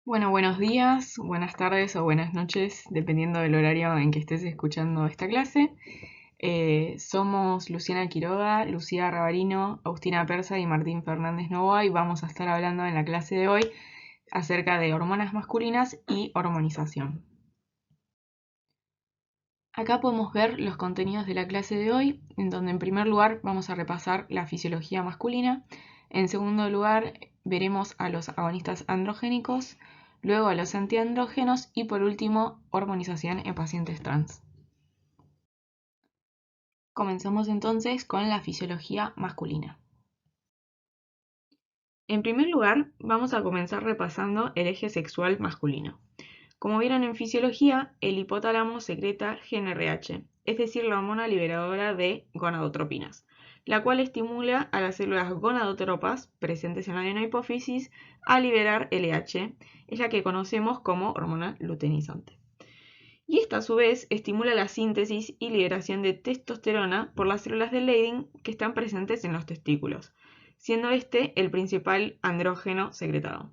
Bueno, buenos días, buenas tardes o buenas noches, dependiendo del horario en que estés escuchando esta clase. Somos Luciana Quiroga, Lucía Rabarino, Agustina Persa y Martín Fernández Novoa y vamos a estar hablando en la clase de hoy acerca de hormonas masculinas y hormonización. Acá podemos ver los contenidos de la clase de hoy, en donde en primer lugar vamos a repasar la fisiología masculina, en segundo lugar veremos a los agonistas androgénicos, luego a los antiandrógenos y por último hormonización en pacientes trans. Comenzamos entonces con la fisiología masculina. En primer lugar, vamos a comenzar repasando el eje sexual masculino. Como vieron en fisiología, el hipotálamo secreta GnRH, es decir, la hormona liberadora de gonadotropinas, la cual estimula a las células gonadotropas presentes en la adenohipófisis a liberar LH, es la que conocemos como hormona luteinizante. Y esta a su vez estimula la síntesis y liberación de testosterona por las células de Leydig que están presentes en los testículos, siendo este el principal andrógeno secretado.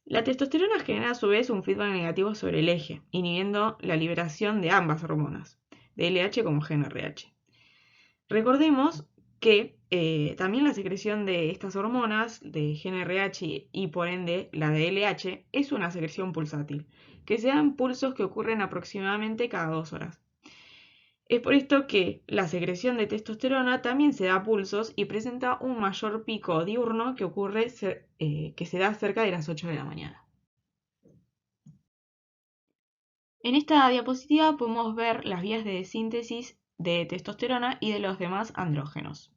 La testosterona genera a su vez un feedback negativo sobre el eje, inhibiendo la liberación de ambas hormonas, de LH como GnRH. Recordemos que también la secreción de estas hormonas, de GnRH y por ende la de LH, es una secreción pulsátil, que se da en pulsos que ocurren aproximadamente cada 2 horas. Es por esto que la secreción de testosterona también se da a pulsos y presenta un mayor pico diurno que se da cerca de las 8 de la mañana. En esta diapositiva podemos ver las vías de síntesis de testosterona y de los demás andrógenos.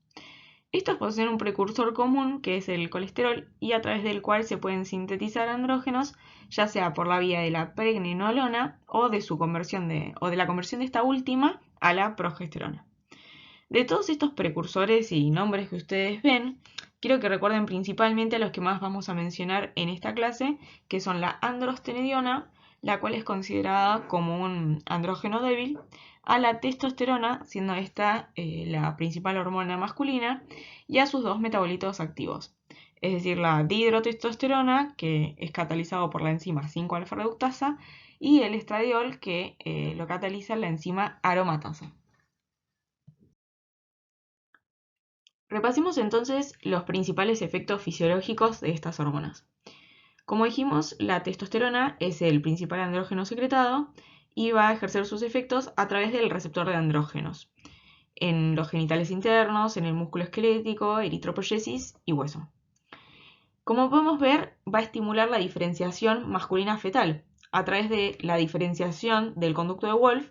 Estos poseen un precursor común que es el colesterol y a través del cual se pueden sintetizar andrógenos, ya sea por la vía de la pregnenolona o de la conversión de esta última a la progesterona. De todos estos precursores y nombres que ustedes ven, quiero que recuerden principalmente a los que más vamos a mencionar en esta clase, que son la androstenediona, la cual es considerada como un andrógeno débil, a la testosterona, siendo esta la principal hormona masculina, y a sus dos metabolitos activos, es decir, la dihidrotestosterona, que es catalizado por la enzima 5-alfa reductasa, y el estradiol, que lo cataliza la enzima aromatasa. Repasemos entonces los principales efectos fisiológicos de estas hormonas. Como dijimos, la testosterona es el principal andrógeno secretado y va a ejercer sus efectos a través del receptor de andrógenos, en los genitales internos, en el músculo esquelético, eritropoyesis y hueso. Como podemos ver, va a estimular la diferenciación masculina fetal a través de la diferenciación del conducto de Wolff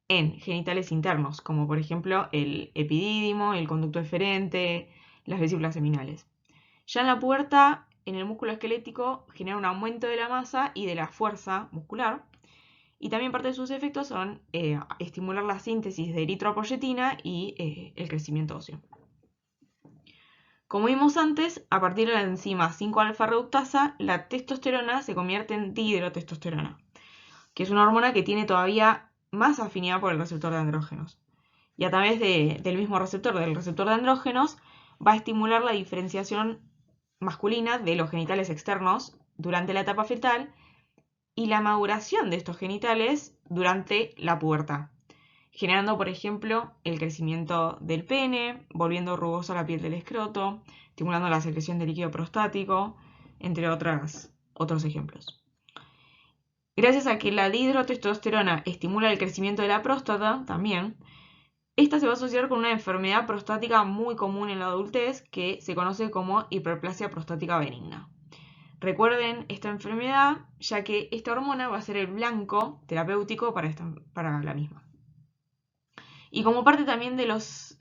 en genitales internos, como por ejemplo el epidídimo, el conducto eferente, las vesículas seminales. Ya en la pubertad, en el músculo esquelético, genera un aumento de la masa y de la fuerza muscular. Y también parte de sus efectos son estimular la síntesis de eritropoyetina y el crecimiento óseo. Como vimos antes, a partir de la enzima 5-alfa reductasa, la testosterona se convierte en dihidrotestosterona, que es una hormona que tiene todavía más afinidad por el receptor de andrógenos. Y a través del mismo receptor, del receptor de andrógenos, va a estimular la diferenciación masculina de los genitales externos durante la etapa fetal y la maduración de estos genitales durante la pubertad, generando, por ejemplo, el crecimiento del pene, volviendo rugosa la piel del escroto, estimulando la secreción de líquido prostático, entre otros ejemplos. Gracias a que la dihidrotestosterona estimula el crecimiento de la próstata también, esta se va a asociar con una enfermedad prostática muy común en la adultez que se conoce como hiperplasia prostática benigna. Recuerden esta enfermedad, ya que esta hormona va a ser el blanco terapéutico para la misma. Y como parte también de los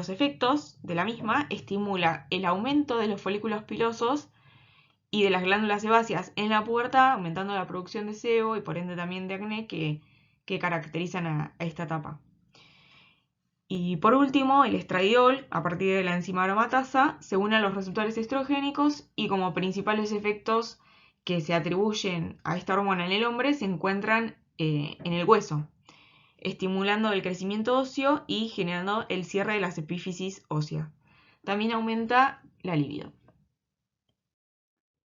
efectos de la misma, estimula el aumento de los folículos pilosos y de las glándulas sebáceas en la pubertad, aumentando la producción de sebo y por ende también de acné que caracterizan a esta etapa. Y por último, el estradiol, a partir de la enzima aromatasa, se une a los receptores estrogénicos y como principales efectos que se atribuyen a esta hormona en el hombre se encuentran en el hueso, estimulando el crecimiento óseo y generando el cierre de las epífisis óseas. También aumenta la libido.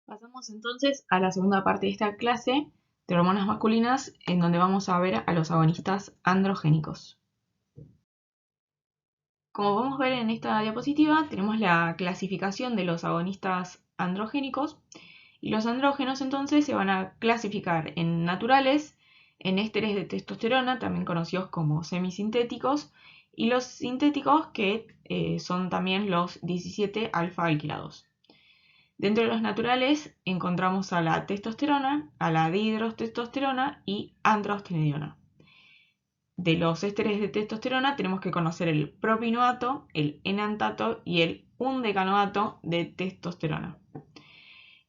Pasamos entonces a la segunda parte de esta clase de hormonas masculinas, en donde vamos a ver a los agonistas androgénicos. Como podemos ver en esta diapositiva, tenemos la clasificación de los agonistas androgénicos. Y los andrógenos entonces se van a clasificar en naturales, en ésteres de testosterona, también conocidos como semisintéticos, y los sintéticos que son también los 17 alfa alquilados. Dentro de los naturales encontramos a la testosterona, a la dihidrotestosterona y androstenediona. De los ésteres de testosterona tenemos que conocer el propinoato, el enantato y el undecanoato de testosterona.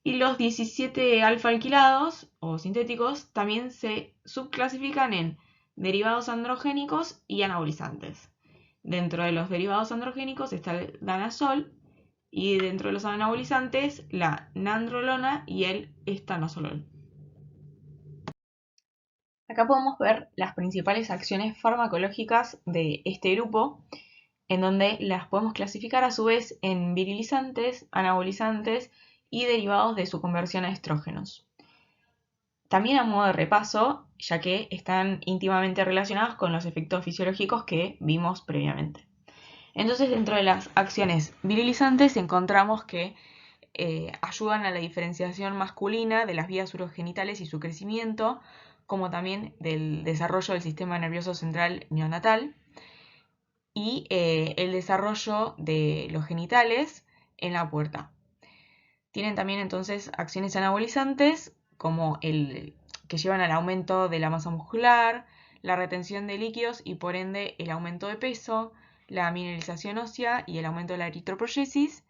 Y los 17 alfa alquilados o sintéticos también se subclasifican en derivados androgénicos y anabolizantes. Dentro de los derivados androgénicos está el danazol y dentro de los anabolizantes la nandrolona y el estanozolol. Acá podemos ver las principales acciones farmacológicas de este grupo, en donde las podemos clasificar a su vez en virilizantes, anabolizantes y derivados de su conversión a estrógenos. También a modo de repaso, ya que están íntimamente relacionados con los efectos fisiológicos que vimos previamente. Entonces, dentro de las acciones virilizantes encontramos que ayudan a la diferenciación masculina de las vías urogenitales y su crecimiento, como también del desarrollo del sistema nervioso central neonatal y el desarrollo de los genitales en la puerta. Tienen también entonces acciones anabolizantes como el que llevan al aumento de la masa muscular, la retención de líquidos y por ende el aumento de peso, la mineralización ósea y el aumento de la eritropoyesis,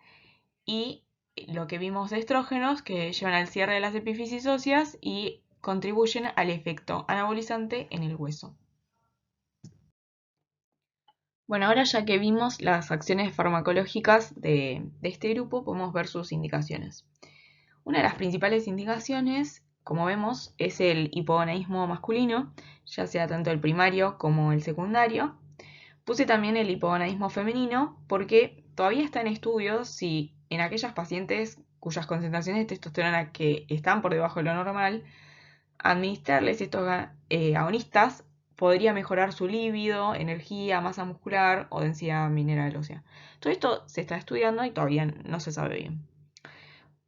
y lo que vimos de estrógenos que llevan al cierre de las epífisis óseas y contribuyen al efecto anabolizante en el hueso. Bueno, ahora ya que vimos las acciones farmacológicas de este grupo, podemos ver sus indicaciones. Una de las principales indicaciones, como vemos, es el hipogonaísmo masculino, ya sea tanto el primario como el secundario. Puse también el hipogonaísmo femenino porque todavía está en estudio si en aquellas pacientes cuyas concentraciones de testosterona que están por debajo de lo normal, administrarles estos agonistas podría mejorar su líbido, energía, masa muscular o densidad mineral ósea. Todo esto se está estudiando y todavía no se sabe bien.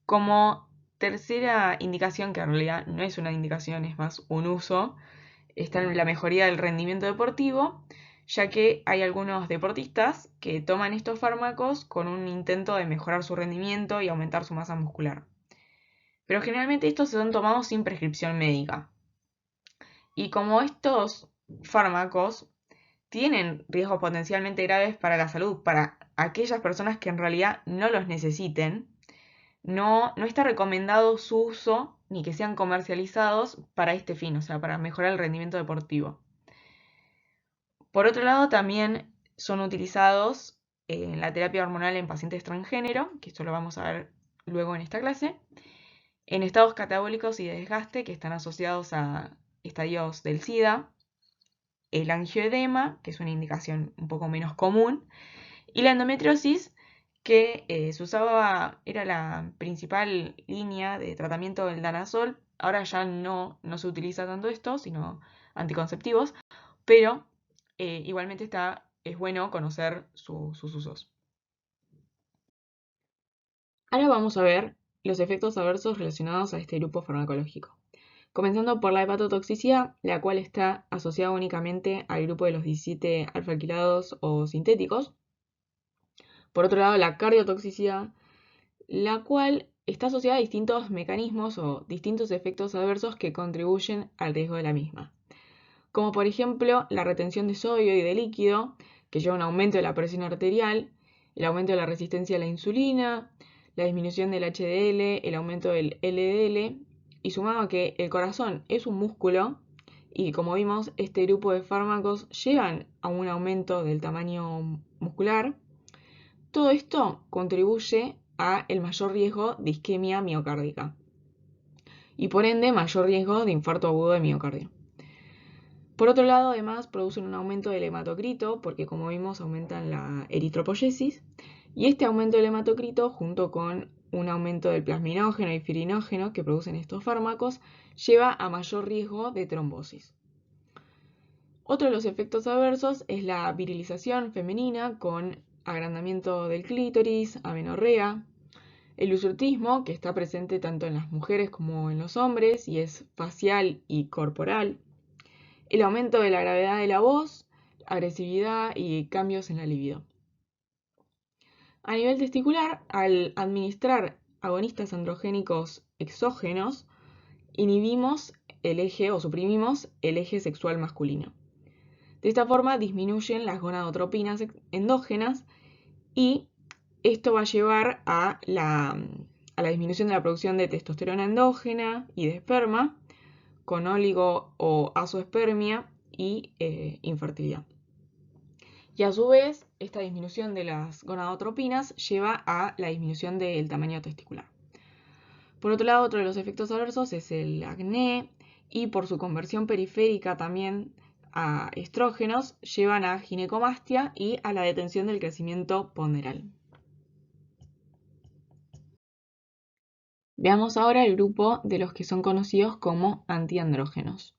Como tercera indicación, que en realidad no es una indicación, es más un uso, está en la mejoría del rendimiento deportivo, ya que hay algunos deportistas que toman estos fármacos con un intento de mejorar su rendimiento y aumentar su masa muscular. Pero generalmente estos son tomados sin prescripción médica. Y como estos fármacos tienen riesgos potencialmente graves para la salud, para aquellas personas que en realidad no los necesiten, no está recomendado su uso ni que sean comercializados para este fin, o sea, para mejorar el rendimiento deportivo. Por otro lado, también son utilizados en la terapia hormonal en pacientes transgénero, que esto lo vamos a ver luego en esta clase, en estados catabólicos y de desgaste que están asociados a estadios del SIDA, el angioedema, que es una indicación un poco menos común, y la endometriosis, que se usaba, era la principal línea de tratamiento del danazol. Ahora ya no se utiliza tanto esto, sino anticonceptivos, pero igualmente es bueno conocer sus usos. Ahora vamos a ver los efectos adversos relacionados a este grupo farmacológico. Comenzando por la hepatotoxicidad, la cual está asociada únicamente al grupo de los 17 alfa-alquilados o sintéticos. Por otro lado, la cardiotoxicidad, la cual está asociada a distintos mecanismos o distintos efectos adversos que contribuyen al riesgo de la misma. Como por ejemplo la retención de sodio y de líquido, que lleva a un aumento de la presión arterial, el aumento de la resistencia a la insulina, la disminución del HDL, el aumento del LDL, y sumado a que el corazón es un músculo, y como vimos, este grupo de fármacos llevan a un aumento del tamaño muscular, todo esto contribuye a el mayor riesgo de isquemia miocárdica y por ende mayor riesgo de infarto agudo de miocardio. Por otro lado, además, producen un aumento del hematocrito porque, como vimos, aumentan la eritropoyesis, y este aumento del hematocrito junto con un aumento del plasminógeno y firinógeno que producen estos fármacos, lleva a mayor riesgo de trombosis. Otro de los efectos adversos es la virilización femenina con agrandamiento del clítoris, amenorrea, el hirsutismo, que está presente tanto en las mujeres como en los hombres y es facial y corporal, el aumento de la gravedad de la voz, agresividad y cambios en la libido. A nivel testicular, al administrar agonistas androgénicos exógenos, inhibimos el eje o suprimimos el eje sexual masculino. De esta forma disminuyen las gonadotropinas endógenas y esto va a llevar a la disminución de la producción de testosterona endógena y de esperma, con óligo o azoospermia y infertilidad. Y a su vez, esta disminución de las gonadotropinas lleva a la disminución del tamaño testicular. Por otro lado, otro de los efectos adversos es el acné y por su conversión periférica también a estrógenos llevan a ginecomastia y a la detención del crecimiento ponderal. Veamos ahora el grupo de los que son conocidos como antiandrógenos.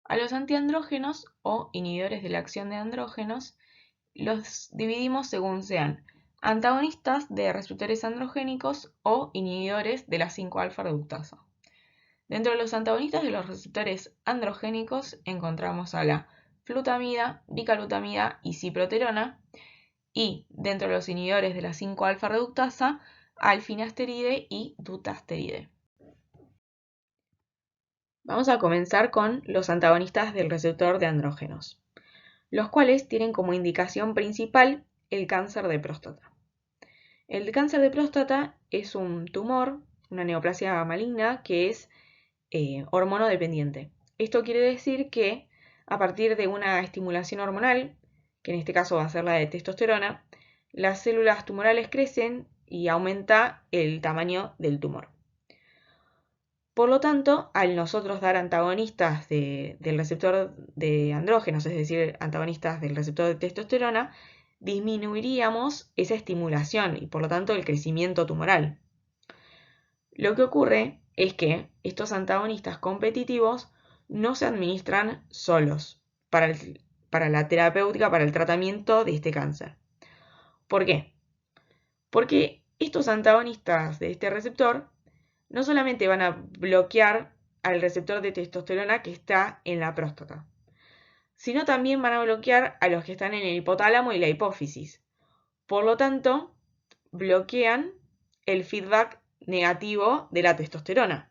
A los antiandrógenos o inhibidores de la acción de andrógenos los dividimos según sean antagonistas de receptores androgénicos o inhibidores de la 5-alfa reductasa. Dentro de los antagonistas de los receptores androgénicos encontramos a la flutamida, bicalutamida y ciproterona, y dentro de los inhibidores de la 5-alfa reductasa al finasteride y dutasteride. Vamos a comenzar con los antagonistas del receptor de andrógenos, los cuales tienen como indicación principal el cáncer de próstata. El cáncer de próstata es un tumor, una neoplasia maligna que es hormonodependiente. Esto quiere decir que a partir de una estimulación hormonal, que en este caso va a ser la de testosterona, las células tumorales crecen y aumenta el tamaño del tumor. Por lo tanto, al nosotros dar antagonistas del receptor de andrógenos, es decir, antagonistas del receptor de testosterona, disminuiríamos esa estimulación y por lo tanto el crecimiento tumoral. Lo que ocurre es que estos antagonistas competitivos no se administran solos para la terapéutica, para el tratamiento de este cáncer. ¿Por qué? Porque estos antagonistas de este receptor no solamente van a bloquear al receptor de testosterona que está en la próstata, sino también van a bloquear a los que están en el hipotálamo y la hipófisis. Por lo tanto, bloquean el feedback negativo de la testosterona.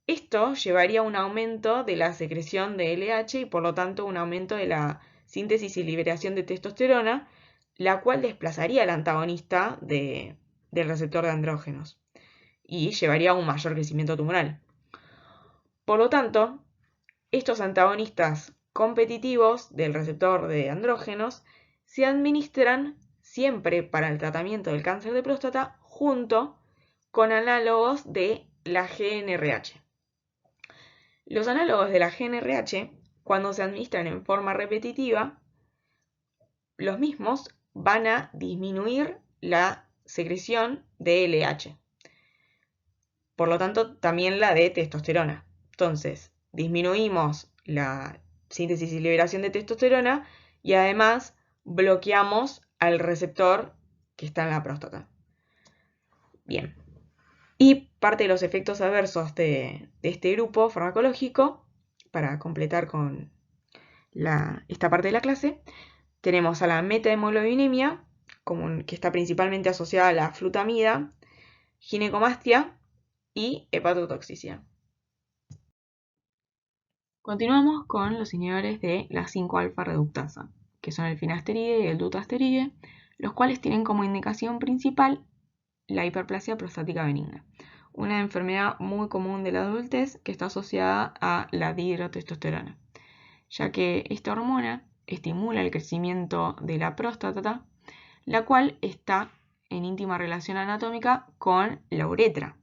Esto llevaría a un aumento de la secreción de LH y por lo tanto un aumento de la síntesis y liberación de testosterona, la cual desplazaría al antagonista del receptor de andrógenos y llevaría a un mayor crecimiento tumoral. Por lo tanto, estos antagonistas competitivos del receptor de andrógenos se administran siempre para el tratamiento del cáncer de próstata junto con análogos de la GnRH. Los análogos de la GnRH, cuando se administran en forma repetitiva, los mismos van a disminuir la secreción de LH. Por lo tanto, también la de testosterona. Entonces, disminuimos la síntesis y liberación de testosterona y además bloqueamos al receptor que está en la próstata. Bien. Y parte de los efectos adversos de este grupo farmacológico, para completar con esta parte de la clase, tenemos a la metahemoglobinemia, que está principalmente asociada a la flutamida, ginecomastia y hepatotoxicidad. Continuamos con los inhibidores de la 5-alfa reductasa, que son el finasteride y el dutasteride, los cuales tienen como indicación principal la hiperplasia prostática benigna, una enfermedad muy común de la adultez que está asociada a la dihidrotestosterona, ya que esta hormona estimula el crecimiento de la próstata, la cual está en íntima relación anatómica con la uretra.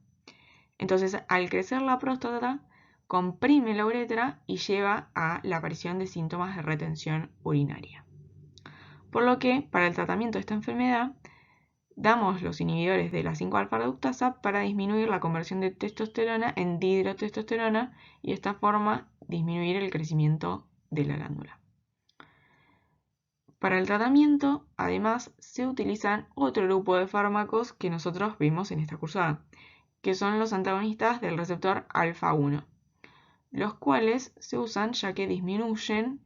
Entonces, al crecer la próstata, comprime la uretra y lleva a la aparición de síntomas de retención urinaria. Por lo que, para el tratamiento de esta enfermedad, Damos los inhibidores de la 5-alfa-reductasa para disminuir la conversión de testosterona en dihidrotestosterona y de esta forma disminuir el crecimiento de la glándula. Para el tratamiento, además, se utilizan otro grupo de fármacos que nosotros vimos en esta cursada, que son los antagonistas del receptor alfa-1, los cuales se usan ya que disminuyen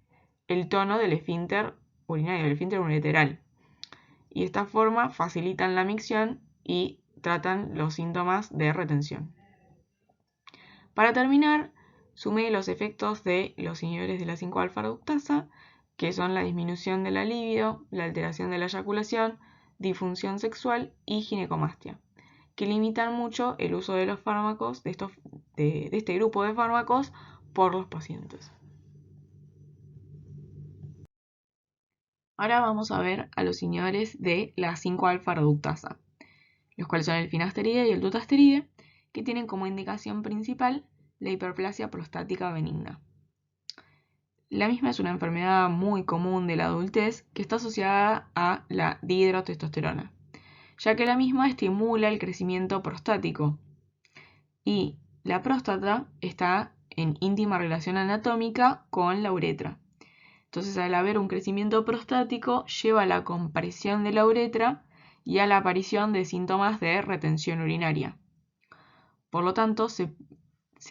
el tono del esfínter urinario, el esfínter ureteral, y de esta forma facilitan la micción y tratan los síntomas de retención. Para terminar, sumé los efectos de los inhibidores de la 5-alfa-reductasa, que son la disminución de la libido, la alteración de la eyaculación, disfunción sexual y ginecomastia, que limitan mucho el uso de los fármacos, de este grupo de fármacos, por los pacientes. Ahora vamos a ver a los inhibidores de la 5-alfa-reductasa, los cuales son el finasteride y el dutasteride, que tienen como indicación principal la hiperplasia prostática benigna. La misma es una enfermedad muy común de la adultez que está asociada a la dihidrotestosterona, ya que la misma estimula el crecimiento prostático y la próstata está en íntima relación anatómica con la uretra. Entonces, al haber un crecimiento prostático, lleva a la compresión de la uretra y a la aparición de síntomas de retención urinaria. Por lo tanto, se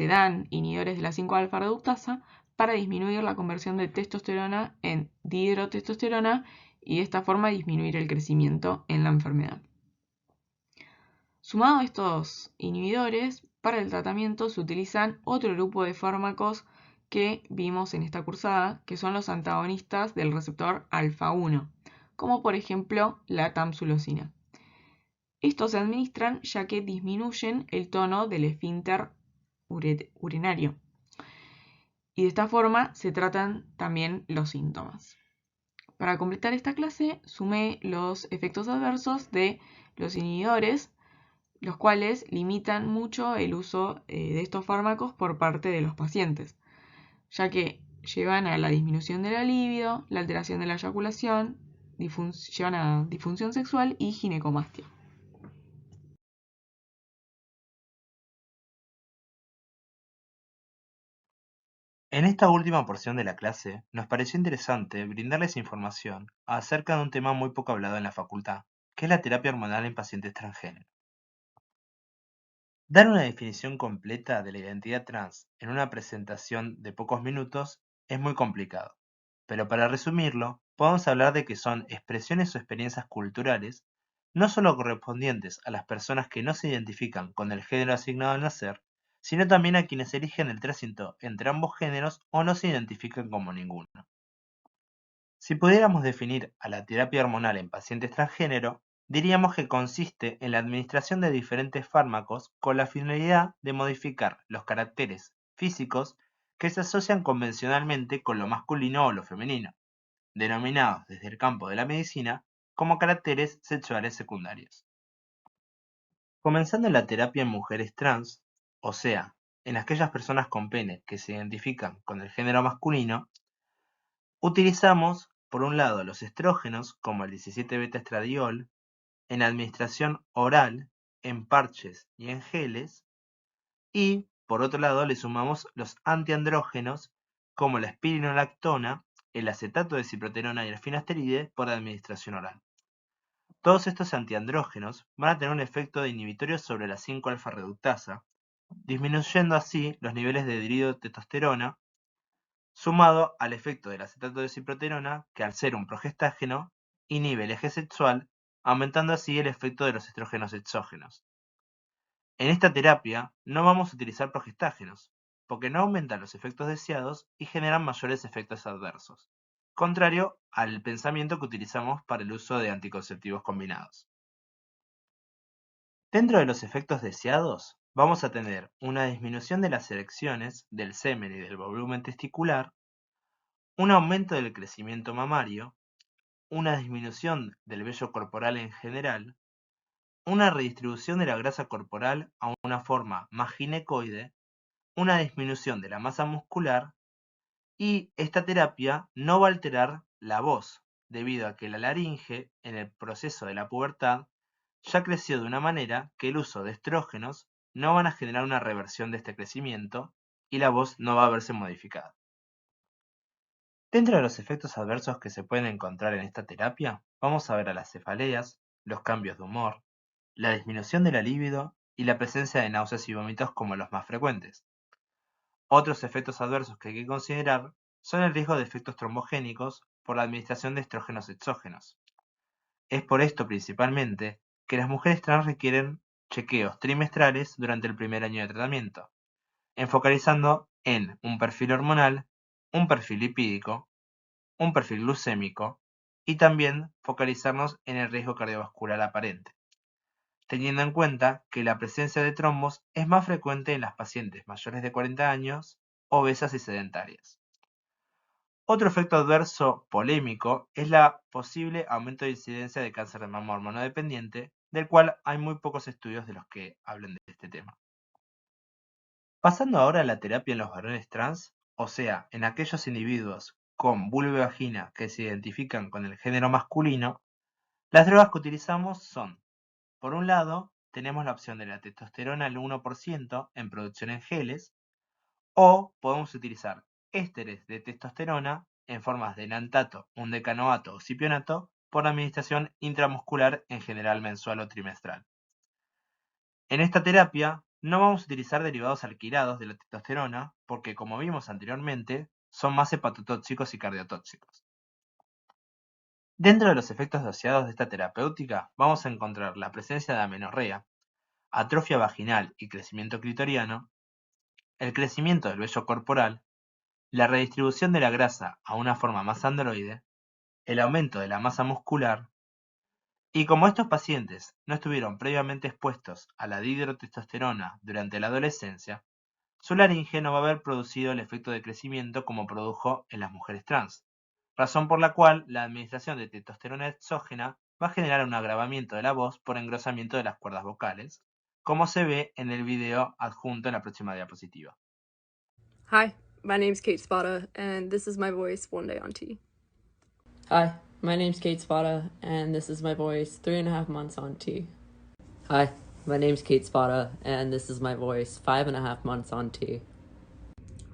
dan inhibidores de la 5-alfa-reductasa para disminuir la conversión de testosterona en dihidrotestosterona y de esta forma disminuir el crecimiento en la enfermedad. Sumado a estos inhibidores, para el tratamiento se utilizan otro grupo de fármacos que vimos en esta cursada, que son los antagonistas del receptor alfa-1, como por ejemplo la tamsulosina. Estos se administran ya que disminuyen el tono del esfínter urinario y de esta forma se tratan también los síntomas. Para completar esta clase, sumé los efectos adversos de los inhibidores, los cuales limitan mucho el uso de estos fármacos por parte de los pacientes, ya que llevan a la disminución de la libido, la alteración de la eyaculación, llevan a disfunción sexual y ginecomastia. En esta última porción de la clase, nos pareció interesante brindarles información acerca de un tema muy poco hablado en la facultad, que es la terapia hormonal en pacientes transgénero. Dar una definición completa de la identidad trans en una presentación de pocos minutos es muy complicado, pero para resumirlo, podemos hablar de que son expresiones o experiencias culturales no solo correspondientes a las personas que no se identifican con el género asignado al nacer, sino también a quienes eligen el tránsito entre ambos géneros o no se identifican como ninguno. Si pudiéramos definir a la terapia hormonal en pacientes transgénero, diríamos que consiste en la administración de diferentes fármacos con la finalidad de modificar los caracteres físicos que se asocian convencionalmente con lo masculino o lo femenino, denominados desde el campo de la medicina como caracteres sexuales secundarios. Comenzando en la terapia en mujeres trans, o sea, en aquellas personas con pene que se identifican con el género masculino, utilizamos, por un lado, los estrógenos, como el 17-beta-estradiol, en administración oral, en parches y en geles, y, por otro lado, le sumamos los antiandrógenos, como la espironolactona, el acetato de ciproterona y el finasteride, por administración oral. Todos estos antiandrógenos van a tener un efecto de inhibitorio sobre la 5-alfa-reductasa, disminuyendo así los niveles de dihidrotestosterona, sumado al efecto del acetato de ciproterona, que al ser un progestágeno, inhibe el eje sexual, aumentando así el efecto de los estrógenos exógenos. En esta terapia no vamos a utilizar progestágenos, porque no aumentan los efectos deseados y generan mayores efectos adversos, contrario al pensamiento que utilizamos para el uso de anticonceptivos combinados. Dentro de los efectos deseados, vamos a tener una disminución de las erecciones, del semen y del volumen testicular, un aumento del crecimiento mamario, una disminución del vello corporal en general, una redistribución de la grasa corporal a una forma más ginecoide, una disminución de la masa muscular, y esta terapia no va a alterar la voz, debido a que la laringe, en el proceso de la pubertad, ya creció de una manera que el uso de estrógenos no van a generar una reversión de este crecimiento y la voz no va a verse modificada. Dentro de los efectos adversos que se pueden encontrar en esta terapia, vamos a ver a las cefaleas, los cambios de humor, la disminución de la libido y la presencia de náuseas y vómitos como los más frecuentes. Otros efectos adversos que hay que considerar son el riesgo de efectos trombogénicos por la administración de estrógenos exógenos. Es por esto principalmente que las mujeres trans requieren chequeos trimestrales durante el primer año de tratamiento, enfocalizando en un perfil hormonal, un perfil lipídico, un perfil glucémico y también focalizarnos en el riesgo cardiovascular aparente, teniendo en cuenta que la presencia de trombos es más frecuente en las pacientes mayores de 40 años, obesas y sedentarias. Otro efecto adverso polémico es la posible aumento de incidencia de cáncer de mama hormonodependiente, del cual hay muy pocos estudios de los que hablen de este tema. Pasando ahora a la terapia en los varones trans, o sea, en aquellos individuos con vulva y vagina que se identifican con el género masculino, las drogas que utilizamos son, por un lado, tenemos la opción de la testosterona al 1% en producción en geles, o podemos utilizar ésteres de testosterona en formas de enantato, un decanoato o cipionato por administración intramuscular en general mensual o trimestral. En esta terapia no vamos a utilizar derivados alquilados de la testosterona porque, como vimos anteriormente, son más hepatotóxicos y cardiotóxicos. Dentro de los efectos asociados de esta terapéutica vamos a encontrar la presencia de amenorrea, atrofia vaginal y crecimiento clitoriano, el crecimiento del vello corporal, la redistribución de la grasa a una forma más androide, el aumento de la masa muscular, y como estos pacientes no estuvieron previamente expuestos a la dihidrotestosterona durante la adolescencia, su laringe no va a haber producido el efecto de crecimiento como produjo en las mujeres trans, razón por la cual la administración de testosterona exógena va a generar un agravamiento de la voz por engrosamiento de las cuerdas vocales, como se ve en el video adjunto en la próxima diapositiva. Hi, my name's Kate Spada, and this is my voice one day on T. Hi, my name's Kate Spada, and this is my voice 3.5 months on T. Hi, my name's Kate Spada, and this is my voice 5.5 months on T.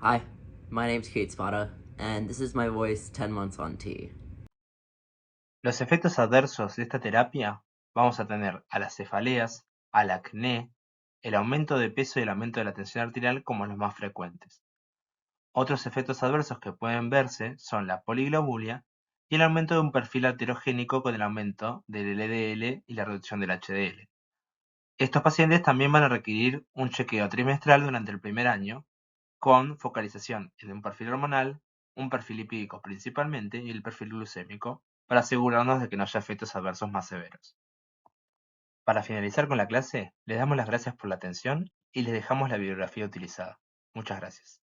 Hi, my name's Kate Spada, and this is my voice 10 months on T. Los efectos adversos de esta terapia vamos a tener a las cefaleas, al acné, el aumento de peso y el aumento de la tensión arterial como los más frecuentes. Otros efectos adversos que pueden verse son la poliglobulia y el aumento de un perfil heterogénico con el aumento del LDL y la reducción del HDL. Estos pacientes también van a requerir un chequeo trimestral durante el primer año, con focalización en un perfil hormonal, un perfil lipídico principalmente y el perfil glucémico, para asegurarnos de que no haya efectos adversos más severos. Para finalizar con la clase, les damos las gracias por la atención y les dejamos la bibliografía utilizada. Muchas gracias.